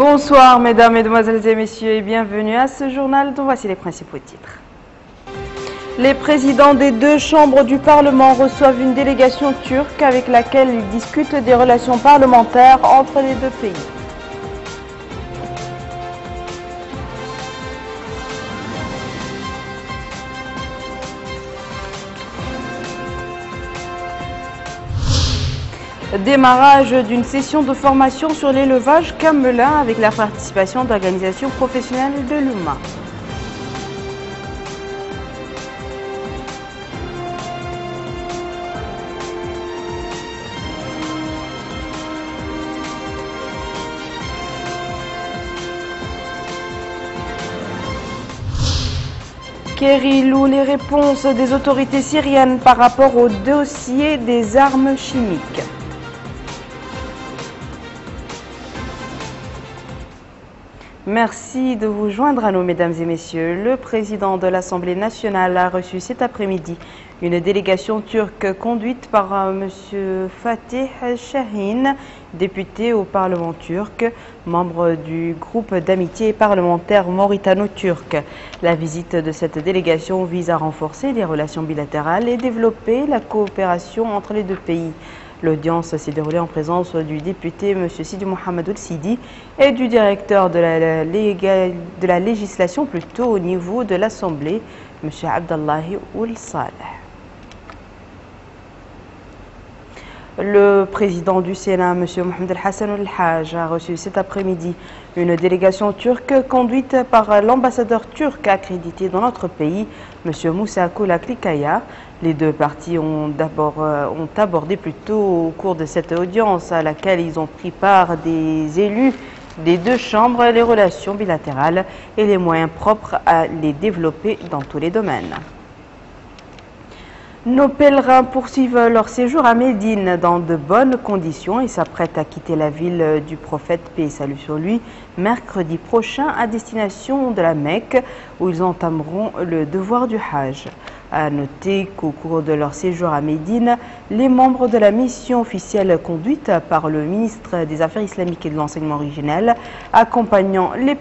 Bonsoir mesdames, mesdemoiselles et messieurs et bienvenue à ce journal dont voici les principaux titres. Les présidents des deux chambres du Parlement reçoivent une délégation turque avec laquelle ils discutent des relations parlementaires entre les deux pays. Démarrage d'une session de formation sur l'élevage camelin avec la participation d'organisations professionnelles de l'UMA. Kerry loue les réponses des autorités syriennes par rapport au dossier des armes chimiques. Merci de vous joindre à nous, mesdames et messieurs. Le président de l'Assemblée nationale a reçu cet après-midi une délégation turque conduite par M. Fatih Şahin, député au Parlement turc, membre du groupe d'amitié parlementaire mauritano-turc. La visite de cette délégation vise à renforcer les relations bilatérales et développer la coopération entre les deux pays. L'audience s'est déroulée en présence du député M. Sidi Mohamed Ould-Sidi et du directeur de la législation plutôt au niveau de l'Assemblée, M. Abdallahi Ould-Saleh. Le président du Sénat, M. Mohamed El-Hassan El-Haj, a reçu cet après-midi une délégation turque conduite par l'ambassadeur turc accrédité dans notre pays, M. Moussa Koulaklikaya. Les deux parties ont abordé plutôt au cours de cette audience à laquelle ils ont pris part des élus des deux chambres les relations bilatérales et les moyens propres à les développer dans tous les domaines. Nos pèlerins poursuivent leur séjour à Médine dans de bonnes conditions et s'apprêtent à quitter la ville du prophète, paix et salut sur lui, mercredi prochain à destination de la Mecque où ils entameront le devoir du Hajj. À noter qu'au cours de leur séjour à Médine, les membres de la mission officielle conduite par le ministre des Affaires islamiques et de l'enseignement originel, accompagnant les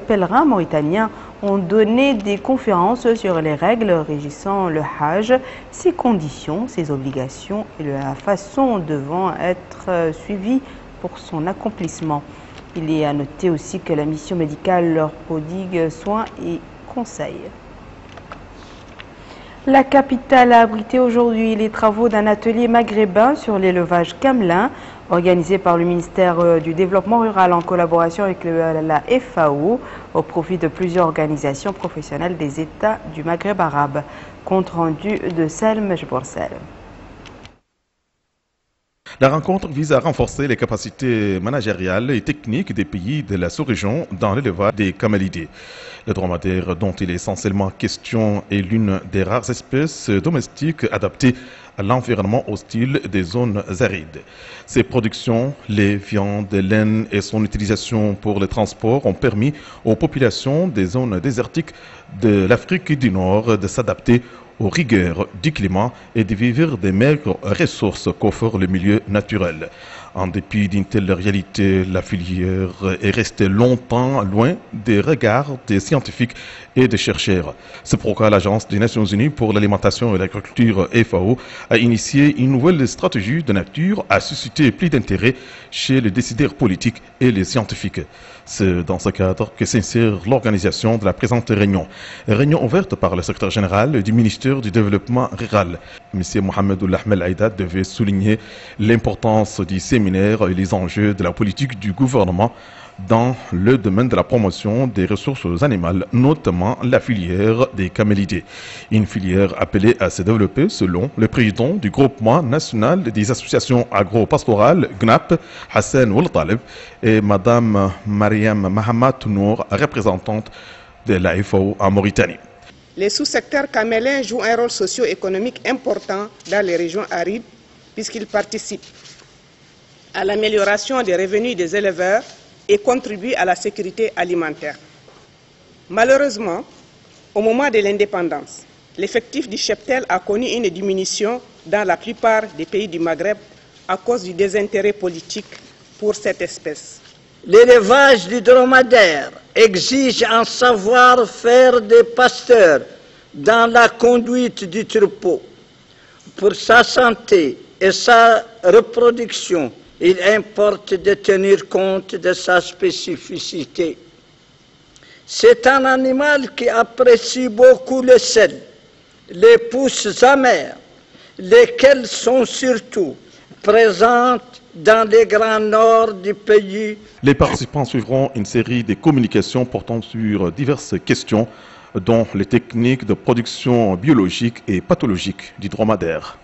pèlerins mauritaniens, ont donné des conférences sur les règles régissant le Hajj, ses conditions, ses obligations et la façon devant être suivie pour son accomplissement. Il est à noter aussi que la mission médicale leur prodigue soins et conseils. La capitale a abrité aujourd'hui les travaux d'un atelier maghrébin sur l'élevage camelin organisé par le ministère du Développement rural en collaboration avec la FAO au profit de plusieurs organisations professionnelles des États du Maghreb arabe. Compte rendu de Salm Jboursel. La rencontre vise à renforcer les capacités managériales et techniques des pays de la sous-région dans l'élevage des camélidés. Le dromadaire dont il est essentiellement question est l'une des rares espèces domestiques adaptées à l'environnement hostile des zones arides. Ses productions, les viandes, les laines et son utilisation pour le transport ont permis aux populations des zones désertiques de l'Afrique du Nord de s'adapter aux rigueurs du climat et de vivre des maigres ressources qu'offre le milieu naturel. En dépit d'une telle réalité, la filière est restée longtemps loin des regards des scientifiques et des chercheurs. C'est pourquoi l'Agence des Nations Unies pour l'alimentation et l'agriculture FAO a initié une nouvelle stratégie de nature à susciter plus d'intérêt chez les décideurs politiques et les scientifiques. C'est dans ce cadre que s'insère l'organisation de la présente réunion. Réunion ouverte par le secrétaire général du ministère du Développement rural. M. Mohamed Ould Aïda devait souligner l'importance du séminaire et les enjeux de la politique du gouvernement dans le domaine de la promotion des ressources animales, notamment la filière des camélidés. Une filière appelée à se développer selon le président du groupement national des associations agro-pastorales, GNAP, Hassan Ould-Taleb, et Mme Mariam Mahamat Nour, représentante de la FAO en Mauritanie. Les sous-secteurs camélins jouent un rôle socio-économique important dans les régions arides puisqu'ils participent à l'amélioration des revenus des éleveurs et contribuent à la sécurité alimentaire. Malheureusement, au moment de l'indépendance, l'effectif du cheptel a connu une diminution dans la plupart des pays du Maghreb à cause du désintérêt politique pour cette espèce. L'élevage du dromadaire exige un savoir-faire des pasteurs dans la conduite du troupeau. Pour sa santé et sa reproduction, il importe de tenir compte de sa spécificité. C'est un animal qui apprécie beaucoup le sel, les pousses amères, lesquelles sont surtout présentes dans les grands nord du pays. Les participants suivront une série de communications portant sur diverses questions, dont les techniques de production biologique et pathologique du dromadaire.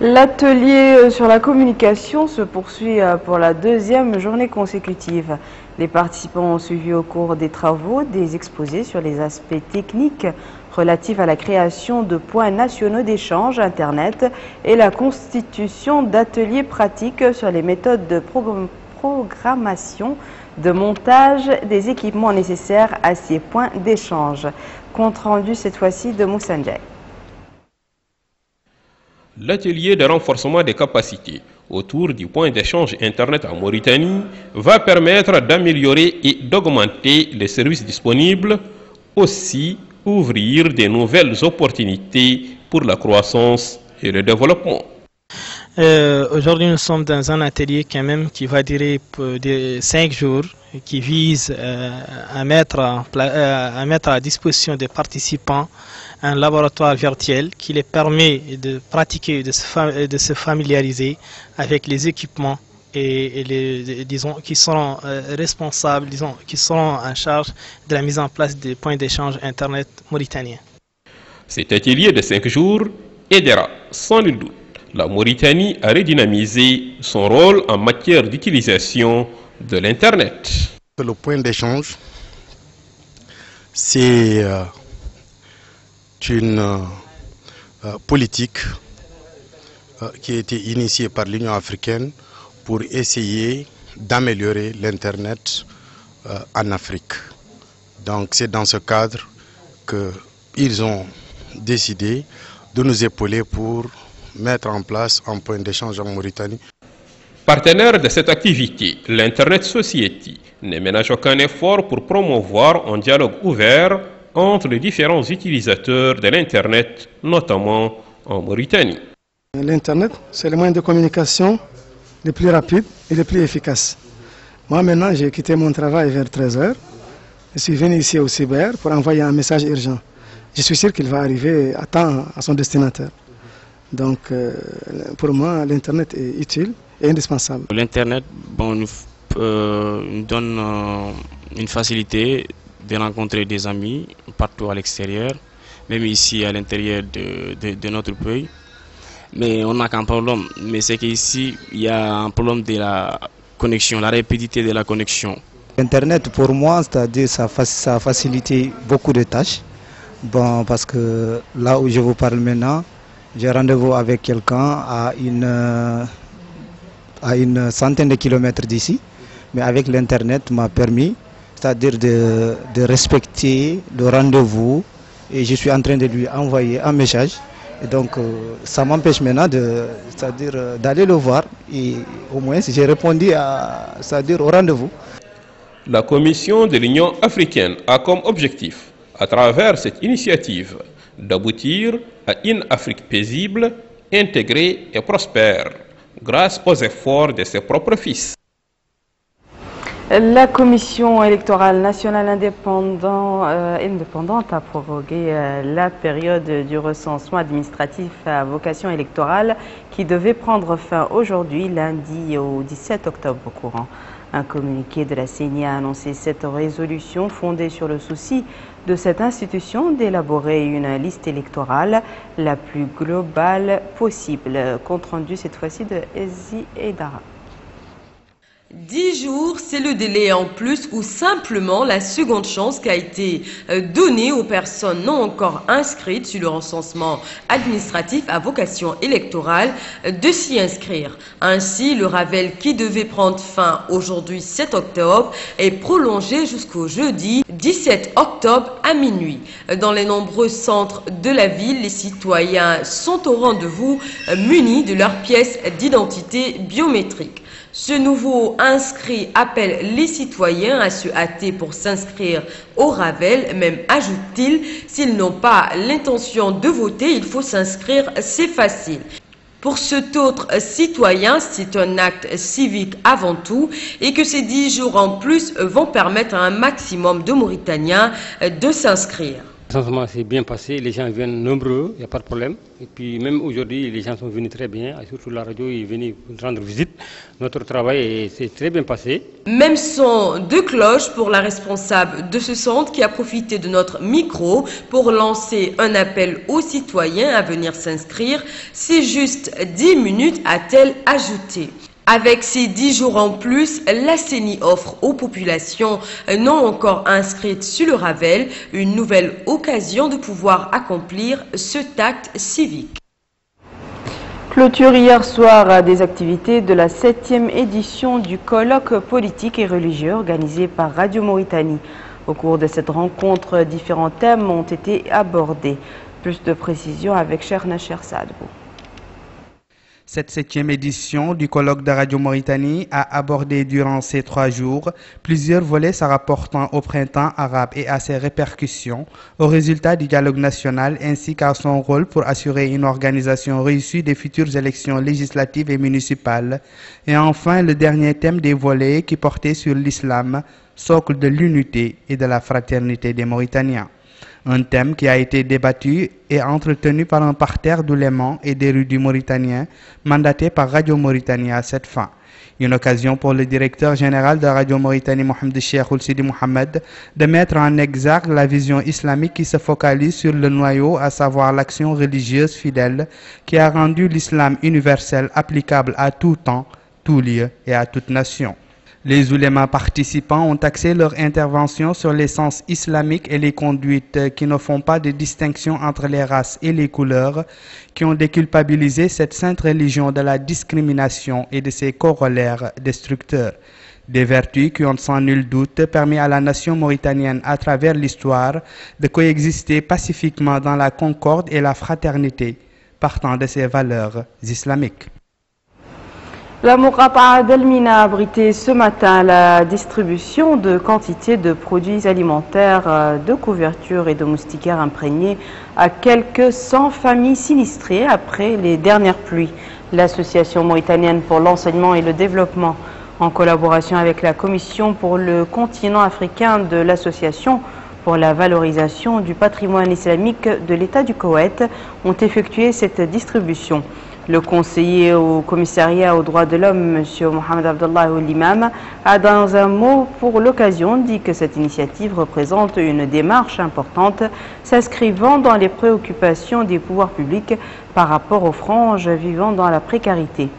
L'atelier sur la communication se poursuit pour la deuxième journée consécutive. Les participants ont suivi au cours des travaux des exposés sur les aspects techniques relatifs à la création de points nationaux d'échange Internet et la constitution d'ateliers pratiques sur les méthodes de programmation, de montage des équipements nécessaires à ces points d'échange. Compte rendu cette fois-ci de Moussanjay. L'atelier de renforcement des capacités autour du point d'échange Internet en Mauritanie va permettre d'améliorer et d'augmenter les services disponibles, aussi ouvrir de nouvelles opportunités pour la croissance et le développement. Aujourd'hui, nous sommes dans un atelier quand même qui va durer de 5 jours, qui vise à mettre à disposition des participants un laboratoire virtuel qui les permet de pratiquer, de se familiariser avec les équipements et disons, qui seront responsables, disons, qui seront en charge de la mise en place des points d'échange Internet mauritaniens. Cet atelier de 5 jours aidera sans nul doute la Mauritanie à redynamiser son rôle en matière d'utilisation de l'Internet. Le point d'échange, c'est une politique qui a été initiée par l'Union africaine pour essayer d'améliorer l'Internet en Afrique. Donc c'est dans ce cadre qu'ils ont décidé de nous épauler pour mettre en place un point d'échange en Mauritanie. Partenaire de cette activité, l'Internet Society ne ménage aucun effort pour promouvoir un dialogue ouvert entre les différents utilisateurs de l'Internet, notamment en Mauritanie. L'Internet, c'est le moyen de communication le plus rapide et le plus efficace. Moi maintenant, j'ai quitté mon travail vers 13h. Je suis venu ici au cyber pour envoyer un message urgent. Je suis sûr qu'il va arriver à temps à son destinataire. Donc, pour moi, l'Internet est utile et indispensable. L'Internet nous donne une facilité de rencontrer des amis partout à l'extérieur, même ici à l'intérieur de notre pays. Mais on n'a qu'un problème, mais c'est qu'ici, il y a un problème de la connexion, la rapidité de la connexion. Internet, pour moi, c'est-à-dire ça a facilité beaucoup de tâches. Bon, parce que là où je vous parle maintenant, j'ai rendez-vous avec quelqu'un à une centaine de kilomètres d'ici, mais avec l'Internet m'a permis, c'est-à-dire de respecter le rendez-vous, et je suis en train de lui envoyer un message. Et donc ça m'empêche maintenant d'aller le voir, et au moins j'ai répondu au rendez-vous. La Commission de l'Union africaine a comme objectif, à travers cette initiative, d'aboutir à une Afrique paisible, intégrée et prospère, grâce aux efforts de ses propres fils. La Commission électorale nationale indépendante a prorogué la période du recensement administratif à vocation électorale qui devait prendre fin aujourd'hui, lundi au 17 octobre courant. Un communiqué de la CENI a annoncé cette résolution fondée sur le souci de cette institution d'élaborer une liste électorale la plus globale possible. Compte rendu cette fois-ci de Ezi Eidara. 10 jours, c'est le délai en plus ou simplement la seconde chance qui a été donnée aux personnes non encore inscrites sur le recensement administratif à vocation électorale de s'y inscrire. Ainsi, le Ravel qui devait prendre fin aujourd'hui 7 octobre est prolongé jusqu'au jeudi 17 octobre à minuit. Dans les nombreux centres de la ville, les citoyens sont au rendez-vous munis de leurs pièces d'identité biométrique. Ce nouveau inscrit appelle les citoyens à se hâter pour s'inscrire au Ravel, même ajoute-t-il, s'ils n'ont pas l'intention de voter, il faut s'inscrire, c'est facile. Pour cet autre citoyen, c'est un acte civique avant tout et que ces 10 jours en plus vont permettre à un maximum de Mauritaniens de s'inscrire. Le recensement s'est bien passé, les gens viennent nombreux, il n'y a pas de problème. Et puis même aujourd'hui, les gens sont venus très bien, surtout la radio est venue rendre visite. Notre travail s'est très bien passé. Même son de cloche pour la responsable de ce centre qui a profité de notre micro pour lancer un appel aux citoyens à venir s'inscrire. C'est juste 10 minutes, a-t-elle ajouté. Avec ces 10 jours en plus, la CENI offre aux populations non encore inscrites sur le Ravel une nouvelle occasion de pouvoir accomplir cet acte civique. Clôture hier soir des activités de la 7e édition du colloque politique et religieux organisé par Radio Mauritanie. Au cours de cette rencontre, différents thèmes ont été abordés. Plus de précisions avec Cherna Sadbou. Cette 7e édition du colloque de Radio Mauritanie a abordé durant ces 3 jours plusieurs volets se rapportant au printemps arabe et à ses répercussions, aux résultats du dialogue national ainsi qu'à son rôle pour assurer une organisation réussie des futures élections législatives et municipales. Et enfin, le dernier thème des volets qui portait sur l'islam, socle de l'unité et de la fraternité des Mauritaniens. Un thème qui a été débattu et entretenu par un parterre d'oulémas et d'érudits mauritaniens mandatés par Radio Mauritanie à cette fin. Une occasion pour le directeur général de Radio Mauritanie, Mohamed Cheikh Ould-Sidi Mohamed, de mettre en exergue la vision islamique qui se focalise sur le noyau, à savoir l'action religieuse fidèle, qui a rendu l'islam universel applicable à tout temps, tout lieu et à toute nation. Les oulémas participants ont axé leur intervention sur l'essence islamique et les conduites qui ne font pas de distinction entre les races et les couleurs, qui ont déculpabilisé cette sainte religion de la discrimination et de ses corollaires destructeurs. Des vertus qui ont sans nul doute permis à la nation mauritanienne à travers l'histoire de coexister pacifiquement dans la concorde et la fraternité, partant de ses valeurs islamiques. La Mouraqa'a d'Elmina a abrité ce matin la distribution de quantités de produits alimentaires, de couvertures et de moustiquaires imprégnés à quelques 100 familles sinistrées après les dernières pluies. L'Association mauritanienne pour l'enseignement et le développement, en collaboration avec la Commission pour le continent africain de l'Association pour la valorisation du patrimoine islamique de l'État du Koweït, ont effectué cette distribution. Le conseiller au commissariat aux droits de l'homme, M. Mohamed Abdallah Ould-Imam, a dans un mot pour l'occasion dit que cette initiative représente une démarche importante s'inscrivant dans les préoccupations des pouvoirs publics par rapport aux franges vivant dans la précarité.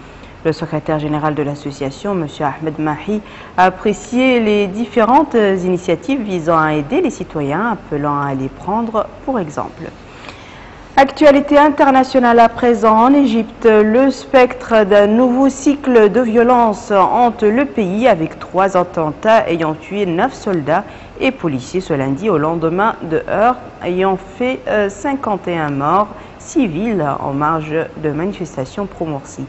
Le secrétaire général de l'association, M. Ahmed Mahi, a apprécié les différentes initiatives visant à aider les citoyens, appelant à les prendre pour exemple. Actualité internationale à présent en Égypte, le spectre d'un nouveau cycle de violence hante le pays avec 3 attentats ayant tué 9 soldats et policiers ce lundi au lendemain de heurts ayant fait 51 morts civils en marge de manifestations pro-Morsi.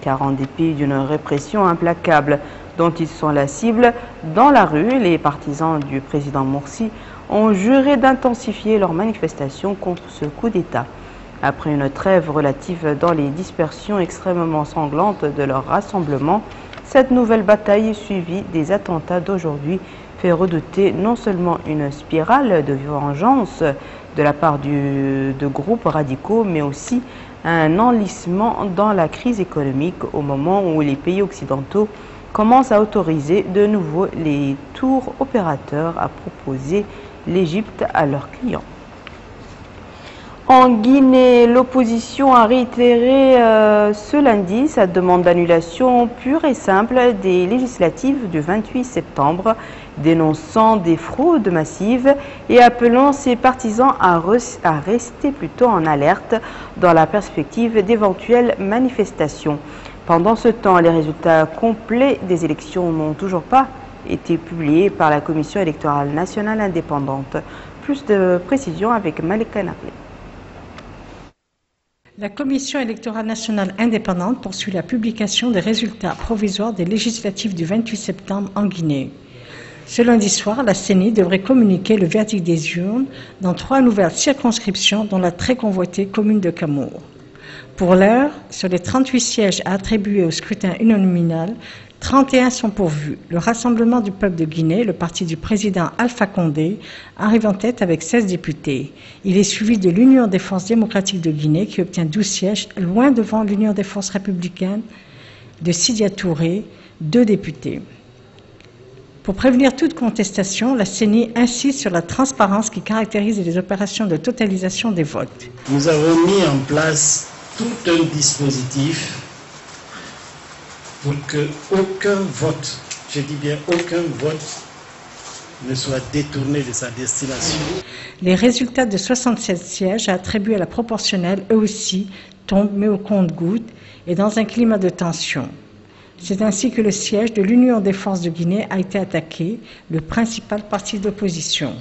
Car en dépit d'une répression implacable dont ils sont la cible, dans la rue, les partisans du président Morsi ont juré d'intensifier leurs manifestations contre ce coup d'État. Après une trêve relative dans les dispersions extrêmement sanglantes de leur rassemblement, cette nouvelle bataille suivie des attentats d'aujourd'hui fait redouter non seulement une spirale de vengeance de la part de groupes radicaux, mais aussi un enlisement dans la crise économique au moment où les pays occidentaux commencent à autoriser de nouveau les tours opérateurs à proposer l'Égypte à leurs clients. En Guinée, l'opposition a réitéré ce lundi sa demande d'annulation pure et simple des législatives du 28 septembre, dénonçant des fraudes massives et appelant ses partisans à rester plutôt en alerte dans la perspective d'éventuelles manifestations. Pendant ce temps, les résultats complets des élections n'ont toujours pas été publiés par la Commission électorale nationale indépendante. Plus de précisions avec Malika Nakli. La Commission électorale nationale indépendante poursuit la publication des résultats provisoires des législatives du 28 septembre en Guinée. Ce lundi soir, la CENI devrait communiquer le verdict des urnes dans 3 nouvelles circonscriptions, dont la très convoitée commune de Camour. Pour l'heure, sur les 38 sièges attribués au scrutin uninominal, 31 sont pourvus. Le Rassemblement du peuple de Guinée, le parti du président Alpha Condé, arrive en tête avec 16 députés. Il est suivi de l'Union des forces démocratiques de Guinée qui obtient 12 sièges, loin devant l'Union des forces républicaines de Sidia Touré, 2 députés. Pour prévenir toute contestation, la CENI insiste sur la transparence qui caractérise les opérations de totalisation des votes. Nous avons mis en place tout un dispositif pour qu'aucun vote, je dis bien aucun vote, ne soit détourné de sa destination. Les résultats de 67 sièges attribués à la proportionnelle, eux aussi, tombent, mais au compte-gouttes et dans un climat de tension. C'est ainsi que le siège de l'Union des forces de Guinée a été attaqué, le principal parti d'opposition.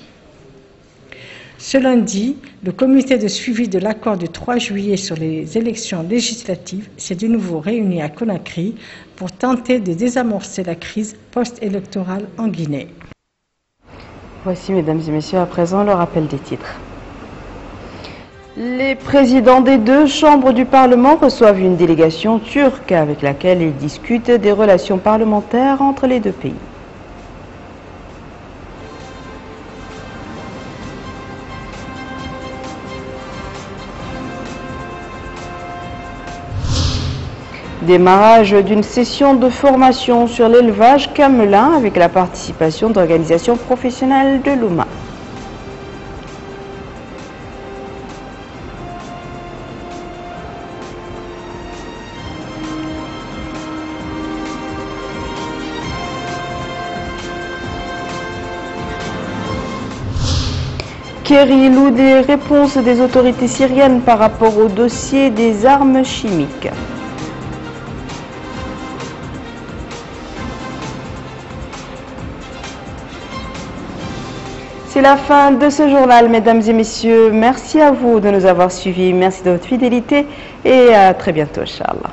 Ce lundi, le comité de suivi de l'accord du 3 juillet sur les élections législatives s'est de nouveau réuni à Conakry pour tenter de désamorcer la crise post-électorale en Guinée. Voici, mesdames et messieurs, à présent le rappel des titres. Les présidents des 2 chambres du Parlement reçoivent une délégation turque avec laquelle ils discutent des relations parlementaires entre les 2 pays. Démarrage d'une session de formation sur l'élevage camelin avec la participation d'organisations professionnelles de l'OUMA. Kerry loue des réponses des autorités syriennes par rapport au dossier des armes chimiques. C'est la fin de ce journal, mesdames et messieurs. Merci à vous de nous avoir suivis. Merci de votre fidélité et à très bientôt, Inch'Allah.